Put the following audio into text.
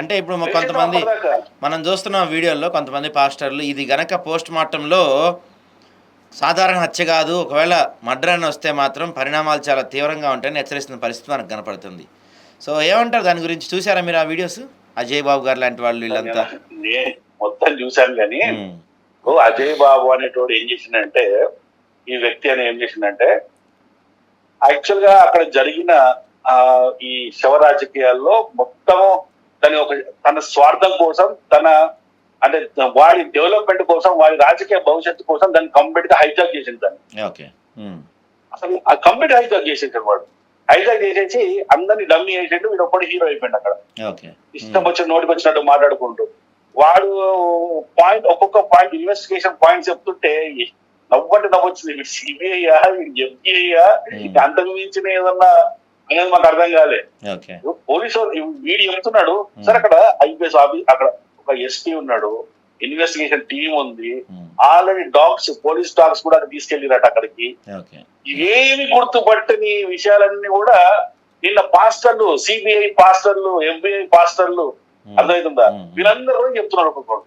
అంటే ఇప్పుడు కొంతమంది మనం చూస్తున్నాం వీడియోల్లో కొంతమంది పాస్టర్లు ఇది గనక పోస్ట్ మార్టంలో సాధారణ హత్య కాదు, ఒకవేళ మర్డర్ అని వస్తే మాత్రం పరిణామాలు చాలా తీవ్రంగా ఉంటాయని హెచ్చరిస్తున్న పరిస్థితి మనకు కనపడుతుంది. సో ఏమంటారు దాని గురించి? చూసారా మీరు ఆ వీడియోస్? అజయ్ బాబు గారు లాంటి వాళ్ళు వీళ్ళంతా మొత్తం చూశాను. కానీ అజయ్ బాబు అనేటోడు ఏం చేసిందంటే, ఈ వ్యక్తి అని ఏం చేసిందంటే, యాక్చువల్ గా అక్కడ జరిగిన ఈ శవ రాజకీయాల్లో మొత్తం తన స్వార్థం కోసం, అంటే వాడి డెవలప్మెంట్ కోసం, వాడి రాజకీయ భవిష్యత్తు కోసం దాన్ని కంప్లీట్ గా హైజాక్ చేసింది. దాన్ని అసలు ఆ కంప్లీట్ హైజాక్ చేసేసాడు వాడు. హైజాక్ చేసేసి అందరినీ డమ్మీ చేసేట్టు వీడు ఒక్కటి హీరో అయిపోయింది అక్కడ. ఇష్టం వచ్చిన నోటికి వచ్చినట్టు మాట్లాడుకుంటూ వాడు ఒక్కొక్క పాయింట్ ఇన్వెస్టిగేషన్ పాయింట్స్ చెప్తుంటే నవ్వంటే నవ్వొచ్చింది. సిబిఐయా, ఎఫ్బిఐయా, అంతకు మించిన ఏదన్నా అనేది మాకు అర్థం కాలే. పోలీసు వీడు చెప్తున్నాడు సార్, అక్కడ ఐపీఎస్ ఆఫీస్, అక్కడ ఒక ఎస్పీ ఉన్నాడు, ఇన్వెస్టిగేషన్ టీం ఉంది, ఆల్రెడీ డాగ్స్, పోలీస్ డాగ్స్ కూడా తీసుకెళ్ళిరట అక్కడికి. ఏమి గుర్తుపట్టని విషయాలన్నీ కూడా నిన్న పాస్టర్లు, సిబిఐ పాస్టర్లు, ఎఫ్బిఐ పాస్టర్లు, అర్థమవుతుందా, వీళ్ళందరూ చెప్తున్నారు ఒక్కొక్కరు.